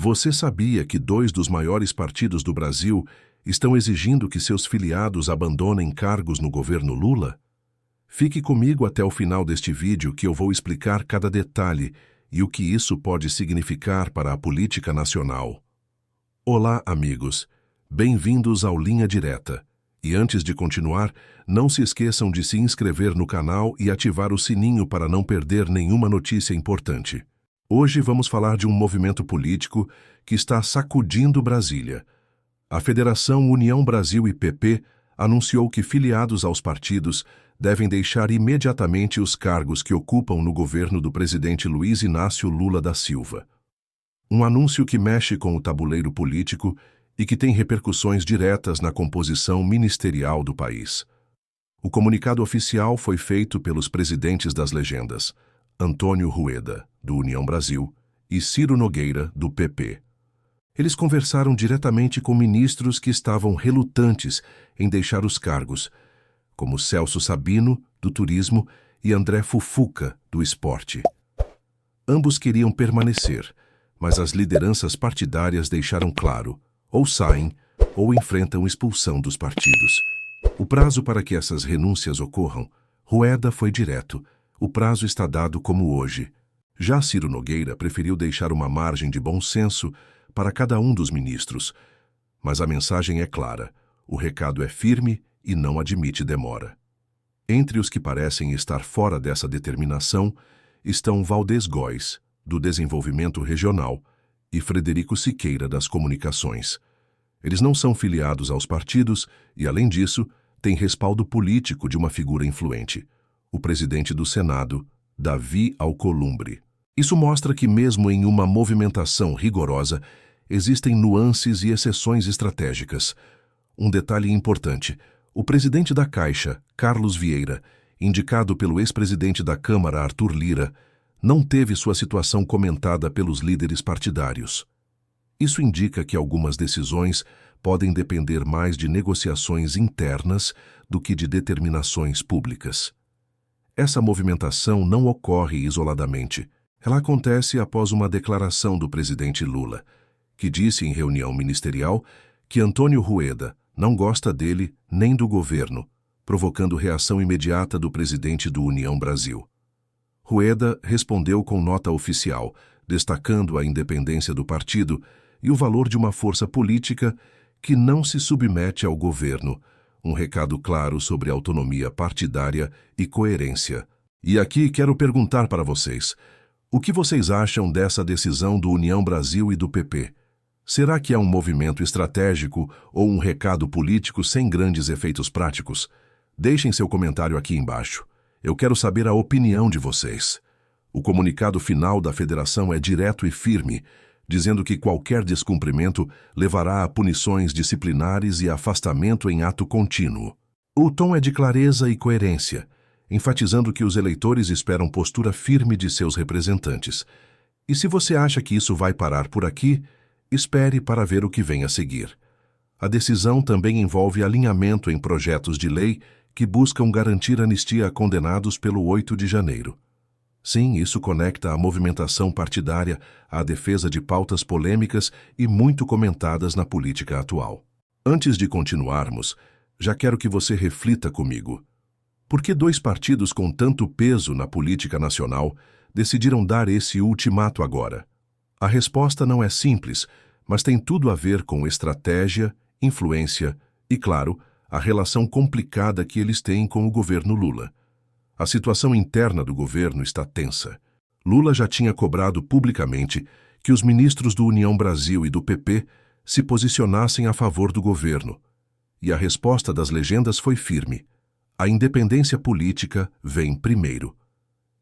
Você sabia que 2 dos maiores partidos do Brasil estão exigindo que seus filiados abandonem cargos no governo Lula? Fique comigo até o final deste vídeo que eu vou explicar cada detalhe e o que isso pode significar para a política nacional. Olá, amigos. Bem-vindos ao Linha Direta. E antes de continuar, não se esqueçam de se inscrever no canal e ativar o sininho para não perder nenhuma notícia importante. Hoje vamos falar de um movimento político que está sacudindo Brasília. A Federação União Brasil e PP anunciou que filiados aos partidos devem deixar imediatamente os cargos que ocupam no governo do presidente Luiz Inácio Lula da Silva. Um anúncio que mexe com o tabuleiro político e que tem repercussões diretas na composição ministerial do país. O comunicado oficial foi feito pelos presidentes das legendas, Antônio Rueda, do União Brasil, e Ciro Nogueira, do PP. Eles conversaram diretamente com ministros que estavam relutantes em deixar os cargos, como Celso Sabino, do Turismo, e André Fufuca, do Esporte. Ambos queriam permanecer, mas as lideranças partidárias deixaram claro: ou saem, ou enfrentam expulsão dos partidos. O prazo para que essas renúncias ocorram, Rueda foi direto. O prazo está dado como hoje. Já Ciro Nogueira preferiu deixar uma margem de bom senso para cada um dos ministros. Mas a mensagem é clara. O recado é firme e não admite demora. Entre os que parecem estar fora dessa determinação estão Valdez Góes, do Desenvolvimento Regional, e Frederico Siqueira, das Comunicações. Eles não são filiados aos partidos e, além disso, têm respaldo político de uma figura influente, o presidente do Senado, Davi Alcolumbre. Isso mostra que, mesmo em uma movimentação rigorosa, existem nuances e exceções estratégicas. Um detalhe importante: o presidente da Caixa, Carlos Vieira, indicado pelo ex-presidente da Câmara, Arthur Lira, não teve sua situação comentada pelos líderes partidários. Isso indica que algumas decisões podem depender mais de negociações internas do que de determinações públicas. Essa movimentação não ocorre isoladamente. Ela acontece após uma declaração do presidente Lula, que disse em reunião ministerial que Antônio Rueda não gosta dele nem do governo, provocando reação imediata do presidente do União Brasil. Rueda respondeu com nota oficial, destacando a independência do partido e o valor de uma força política que não se submete ao governo, um recado claro sobre autonomia partidária e coerência. E aqui quero perguntar para vocês: o que vocês acham dessa decisão do União Brasil e do PP? Será que é um movimento estratégico ou um recado político sem grandes efeitos práticos? Deixem seu comentário aqui embaixo. Eu quero saber a opinião de vocês. O comunicado final da federação é direto e firme, dizendo que qualquer descumprimento levará a punições disciplinares e afastamento em ato contínuo. O tom é de clareza e coerência, enfatizando que os eleitores esperam postura firme de seus representantes. E se você acha que isso vai parar por aqui, espere para ver o que vem a seguir. A decisão também envolve alinhamento em projetos de lei que buscam garantir anistia a condenados pelo 8 de janeiro. Sim, isso conecta a movimentação partidária à defesa de pautas polêmicas e muito comentadas na política atual. Antes de continuarmos, já quero que você reflita comigo. Por que 2 partidos com tanto peso na política nacional decidiram dar esse ultimato agora? A resposta não é simples, mas tem tudo a ver com estratégia, influência e, claro, a relação complicada que eles têm com o governo Lula. A situação interna do governo está tensa. Lula já tinha cobrado publicamente que os ministros do União Brasil e do PP se posicionassem a favor do governo. E a resposta das legendas foi firme: a independência política vem primeiro.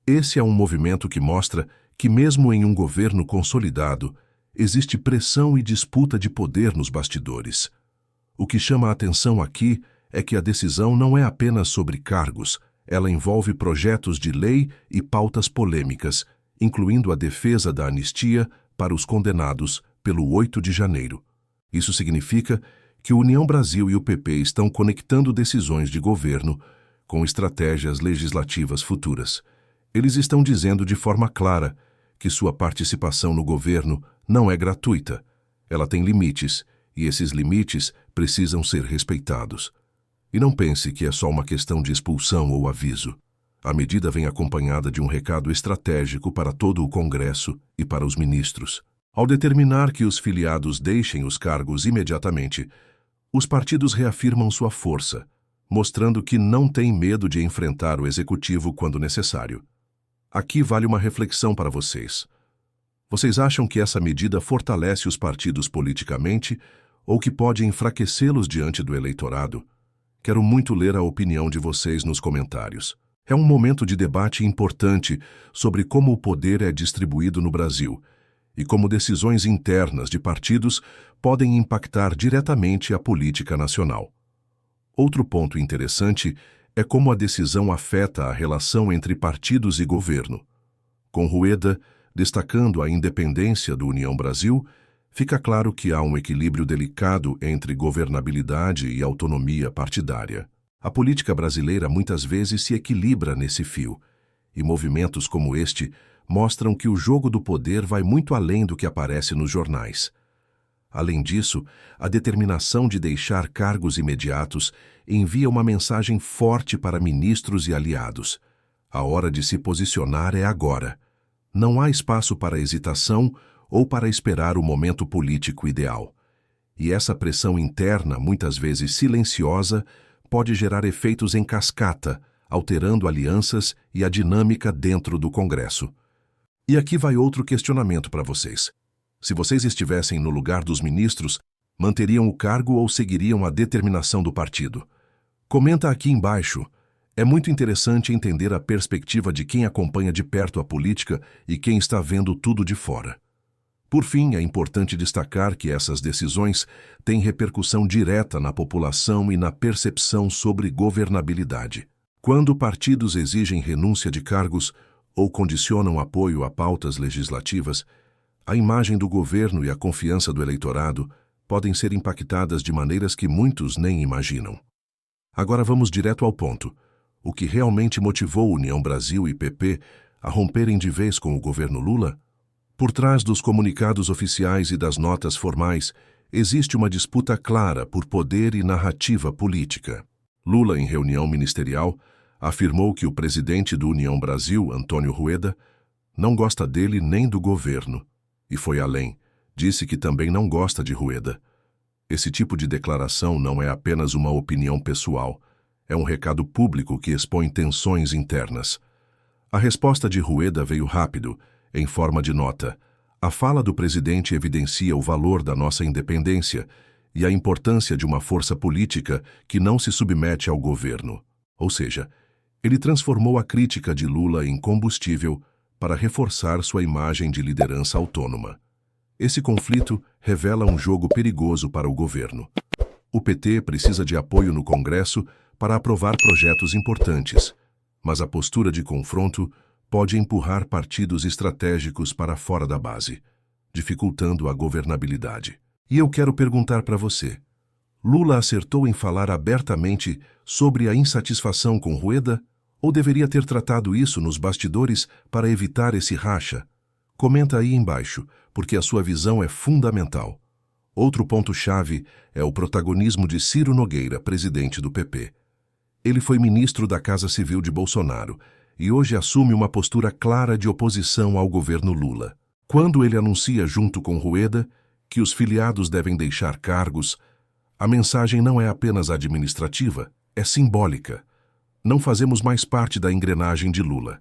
Esse é um movimento que mostra que, mesmo em um governo consolidado, existe pressão e disputa de poder nos bastidores. O que chama a atenção aqui é que a decisão não é apenas sobre cargos, ela envolve projetos de lei e pautas polêmicas, incluindo a defesa da anistia para os condenados pelo 8 de janeiro. Isso significa que a União Brasil e o PP estão conectando decisões de governo com estratégias legislativas futuras. Eles estão dizendo de forma clara que sua participação no governo não é gratuita. Ela tem limites, e esses limites precisam ser respeitados. E não pense que é só uma questão de expulsão ou aviso. A medida vem acompanhada de um recado estratégico para todo o Congresso e para os ministros. Ao determinar que os filiados deixem os cargos imediatamente, os partidos reafirmam sua força, mostrando que não têm medo de enfrentar o executivo quando necessário. Aqui vale uma reflexão para vocês. Vocês acham que essa medida fortalece os partidos politicamente ou que pode enfraquecê-los diante do eleitorado? Quero muito ler a opinião de vocês nos comentários. É um momento de debate importante sobre como o poder é distribuído no Brasil e como decisões internas de partidos podem impactar diretamente a política nacional. Outro ponto interessante é como a decisão afeta a relação entre partidos e governo. Com Rueda destacando a independência do União Brasil, fica claro que há um equilíbrio delicado entre governabilidade e autonomia partidária. A política brasileira muitas vezes se equilibra nesse fio, e movimentos como este mostram que o jogo do poder vai muito além do que aparece nos jornais. Além disso, a determinação de deixar cargos imediatos envia uma mensagem forte para ministros e aliados. A hora de se posicionar é agora. Não há espaço para hesitação ou para esperar o momento político ideal. E essa pressão interna, muitas vezes silenciosa, pode gerar efeitos em cascata, alterando alianças e a dinâmica dentro do Congresso. E aqui vai outro questionamento para vocês. Se vocês estivessem no lugar dos ministros, manteriam o cargo ou seguiriam a determinação do partido? Comenta aqui embaixo. É muito interessante entender a perspectiva de quem acompanha de perto a política e quem está vendo tudo de fora. Por fim, é importante destacar que essas decisões têm repercussão direta na população e na percepção sobre governabilidade. Quando partidos exigem renúncia de cargos ou condicionam apoio a pautas legislativas, a imagem do governo e a confiança do eleitorado podem ser impactadas de maneiras que muitos nem imaginam. Agora vamos direto ao ponto. O que realmente motivou União Brasil e PP a romperem de vez com o governo Lula? Por trás dos comunicados oficiais e das notas formais, existe uma disputa clara por poder e narrativa política. Lula, em reunião ministerial, afirmou que o presidente do União Brasil, Antônio Rueda, não gosta dele nem do governo. E foi além. Disse que também não gosta de Rueda. Esse tipo de declaração não é apenas uma opinião pessoal. É um recado público que expõe tensões internas. A resposta de Rueda veio rápido, em forma de nota. A fala do presidente evidencia o valor da nossa independência e a importância de uma força política que não se submete ao governo. Ou seja, ele transformou a crítica de Lula em combustível para reforçar sua imagem de liderança autônoma. Esse conflito revela um jogo perigoso para o governo. O PT precisa de apoio no Congresso para aprovar projetos importantes, mas a postura de confronto pode empurrar partidos estratégicos para fora da base, dificultando a governabilidade. E eu quero perguntar para você, Lula acertou em falar abertamente sobre a insatisfação com Rueda ou deveria ter tratado isso nos bastidores para evitar esse racha? Comenta aí embaixo, porque a sua visão é fundamental. Outro ponto-chave é o protagonismo de Ciro Nogueira, presidente do PP. Ele foi ministro da Casa Civil de Bolsonaro e hoje assume uma postura clara de oposição ao governo Lula. Quando ele anuncia junto com Rueda que os filiados devem deixar cargos, a mensagem não é apenas administrativa, é simbólica. Não fazemos mais parte da engrenagem de Lula.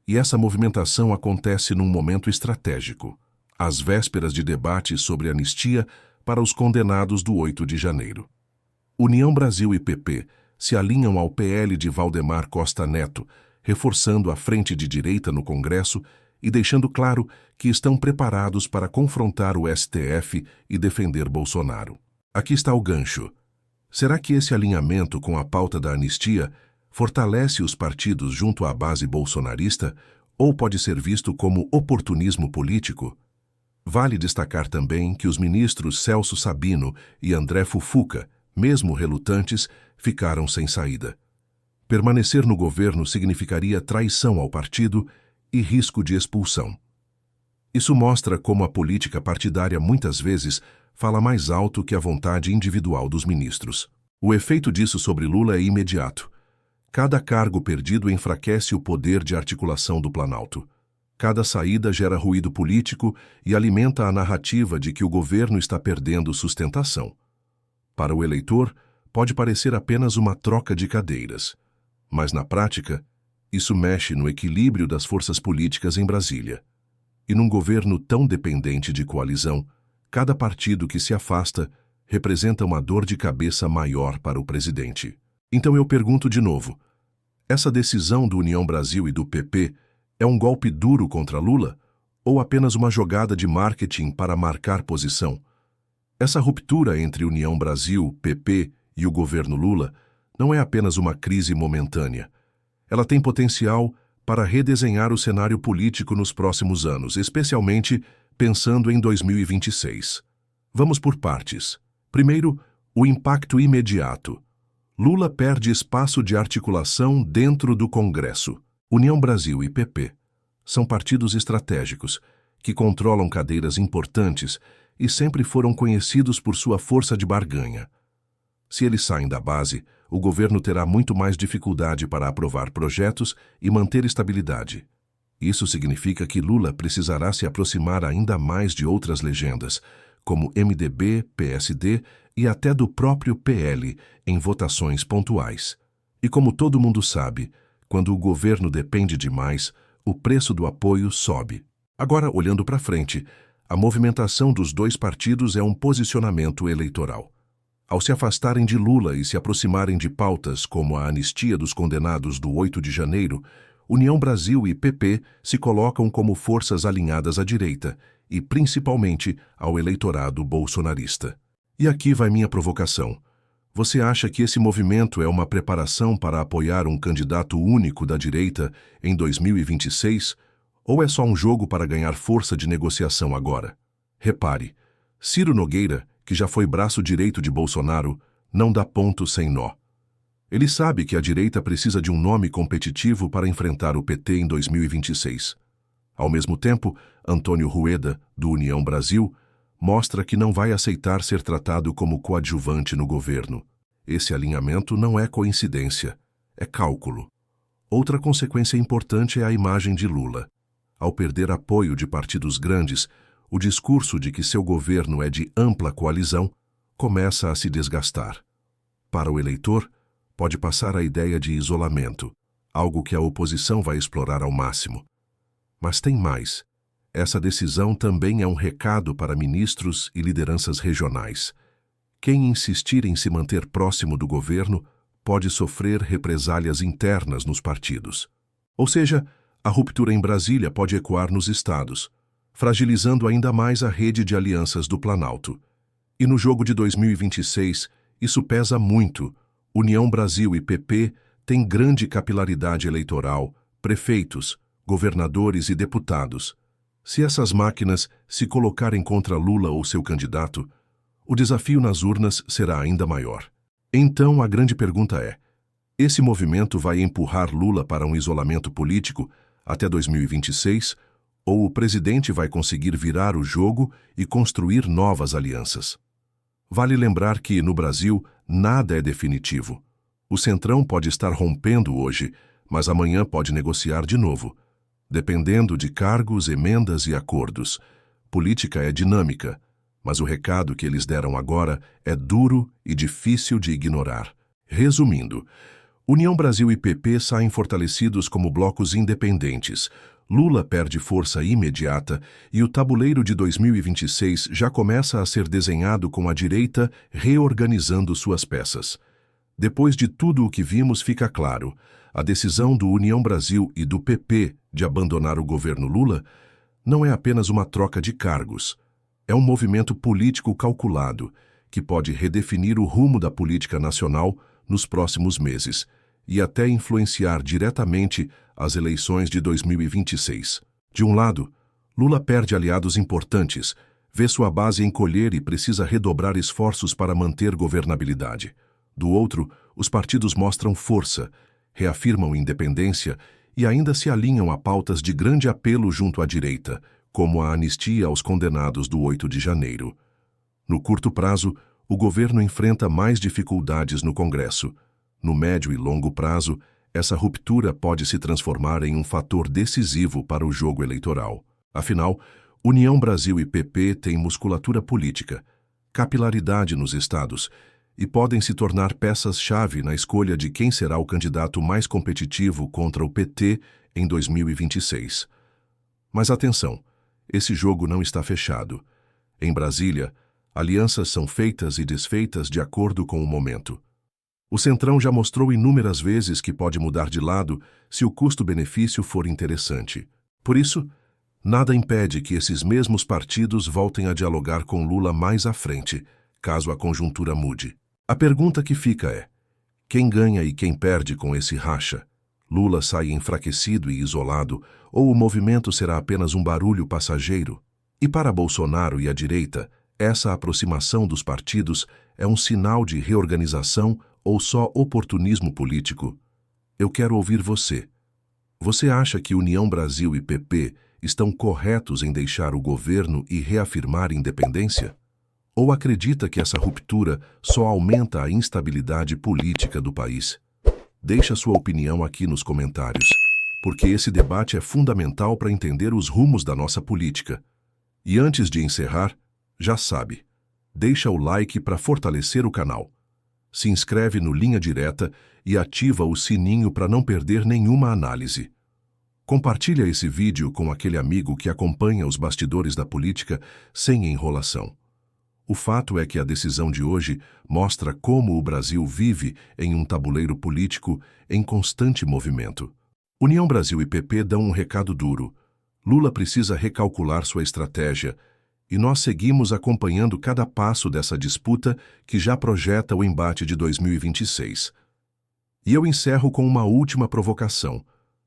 E essa movimentação acontece num momento estratégico, às vésperas de debates sobre anistia para os condenados do 8 de janeiro. União Brasil e PP se alinham ao PL de Valdemar Costa Neto, reforçando a frente de direita no Congresso e deixando claro que estão preparados para confrontar o STF e defender Bolsonaro. Aqui está o gancho. Será que esse alinhamento com a pauta da anistia fortalece os partidos junto à base bolsonarista ou pode ser visto como oportunismo político? Vale destacar também que os ministros Celso Sabino e André Fufuca, mesmo relutantes, ficaram sem saída. Permanecer no governo significaria traição ao partido e risco de expulsão. Isso mostra como a política partidária muitas vezes fala mais alto que a vontade individual dos ministros. O efeito disso sobre Lula é imediato. Cada cargo perdido enfraquece o poder de articulação do Planalto. Cada saída gera ruído político e alimenta a narrativa de que o governo está perdendo sustentação. Para o eleitor, pode parecer apenas uma troca de cadeiras, mas na prática, isso mexe no equilíbrio das forças políticas em Brasília. E num governo tão dependente de coalizão, cada partido que se afasta representa uma dor de cabeça maior para o presidente. Então eu pergunto de novo, essa decisão do União Brasil e do PP é um golpe duro contra Lula ou apenas uma jogada de marketing para marcar posição? Essa ruptura entre União Brasil, PP e o governo Lula não é apenas uma crise momentânea. Ela tem potencial para redesenhar o cenário político nos próximos anos, especialmente pensando em 2026. Vamos por partes. Primeiro, o impacto imediato. Lula perde espaço de articulação dentro do Congresso. União Brasil e PP são partidos estratégicos que controlam cadeiras importantes e sempre foram conhecidos por sua força de barganha. Se eles saem da base, o governo terá muito mais dificuldade para aprovar projetos e manter estabilidade. Isso significa que Lula precisará se aproximar ainda mais de outras legendas, como MDB, PSD e até do próprio PL, em votações pontuais. E como todo mundo sabe, quando o governo depende demais, o preço do apoio sobe. Agora, olhando para frente, a movimentação dos dois partidos é um posicionamento eleitoral. Ao se afastarem de Lula e se aproximarem de pautas como a anistia dos condenados do 8 de janeiro, União Brasil e PP se colocam como forças alinhadas à direita e, principalmente, ao eleitorado bolsonarista. E aqui vai minha provocação. Você acha que esse movimento é uma preparação para apoiar um candidato único da direita em 2026 ou é só um jogo para ganhar força de negociação agora? Repare, Ciro Nogueira, que já foi braço direito de Bolsonaro, não dá ponto sem nó. Ele sabe que a direita precisa de um nome competitivo para enfrentar o PT em 2026. Ao mesmo tempo, Antônio Rueda, do União Brasil, mostra que não vai aceitar ser tratado como coadjuvante no governo. Esse alinhamento não é coincidência, é cálculo. Outra consequência importante é a imagem de Lula. Ao perder apoio de partidos grandes, o discurso de que seu governo é de ampla coalizão começa a se desgastar. Para o eleitor, pode passar a ideia de isolamento, algo que a oposição vai explorar ao máximo. Mas tem mais. Essa decisão também é um recado para ministros e lideranças regionais. Quem insistir em se manter próximo do governo pode sofrer represálias internas nos partidos. Ou seja, a ruptura em Brasília pode ecoar nos estados, fragilizando ainda mais a rede de alianças do Planalto. E no jogo de 2026, isso pesa muito. União Brasil e PP têm grande capilaridade eleitoral, prefeitos, governadores e deputados. Se essas máquinas se colocarem contra Lula ou seu candidato, o desafio nas urnas será ainda maior. Então a grande pergunta é, esse movimento vai empurrar Lula para um isolamento político até 2026 ou o presidente vai conseguir virar o jogo e construir novas alianças? Vale lembrar que, no Brasil, nada é definitivo. O Centrão pode estar rompendo hoje, mas amanhã pode negociar de novo. Dependendo de cargos, emendas e acordos. Política é dinâmica, mas o recado que eles deram agora é duro e difícil de ignorar. Resumindo, União Brasil e PP saem fortalecidos como blocos independentes. Lula perde força imediata e o tabuleiro de 2026 já começa a ser desenhado com a direita reorganizando suas peças. Depois de tudo o que vimos, fica claro, a decisão do União Brasil e do PP de abandonar o governo Lula não é apenas uma troca de cargos. É um movimento político calculado que pode redefinir o rumo da política nacional nos próximos meses e até influenciar diretamente as eleições de 2026. De um lado, Lula perde aliados importantes, vê sua base encolher e precisa redobrar esforços para manter governabilidade. Do outro, os partidos mostram força, reafirmam independência e ainda se alinham a pautas de grande apelo junto à direita, como a anistia aos condenados do 8 de janeiro. No curto prazo, o governo enfrenta mais dificuldades no Congresso. No médio e longo prazo, essa ruptura pode se transformar em um fator decisivo para o jogo eleitoral. Afinal, União Brasil e PP têm musculatura política, capilaridade nos estados e podem se tornar peças-chave na escolha de quem será o candidato mais competitivo contra o PT em 2026. Mas atenção, esse jogo não está fechado. Em Brasília, alianças são feitas e desfeitas de acordo com o momento. O Centrão já mostrou inúmeras vezes que pode mudar de lado se o custo-benefício for interessante. Por isso, nada impede que esses mesmos partidos voltem a dialogar com Lula mais à frente, caso a conjuntura mude. A pergunta que fica é: quem ganha e quem perde com esse racha? Lula sai enfraquecido e isolado, ou o movimento será apenas um barulho passageiro? E para Bolsonaro e a direita, essa aproximação dos partidos é um sinal de reorganização ou só oportunismo político? Eu quero ouvir você. Você acha que União Brasil e PP estão corretos em deixar o governo e reafirmar independência? Ou acredita que essa ruptura só aumenta a instabilidade política do país? Deixe sua opinião aqui nos comentários, porque esse debate é fundamental para entender os rumos da nossa política. E antes de encerrar, já sabe, deixa o like para fortalecer o canal. Se inscreve no Linha Direta e ativa o sininho para não perder nenhuma análise. Compartilha esse vídeo com aquele amigo que acompanha os bastidores da política sem enrolação. O fato é que a decisão de hoje mostra como o Brasil vive em um tabuleiro político em constante movimento. União Brasil e PP dão um recado duro. Lula precisa recalcular sua estratégia e nós seguimos acompanhando cada passo dessa disputa que já projeta o embate de 2026. E eu encerro com uma última provocação.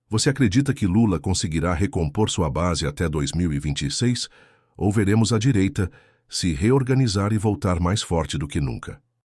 Você acredita que Lula conseguirá recompor sua base até 2026? Ou veremos a direita se reorganizar e voltar mais forte do que nunca?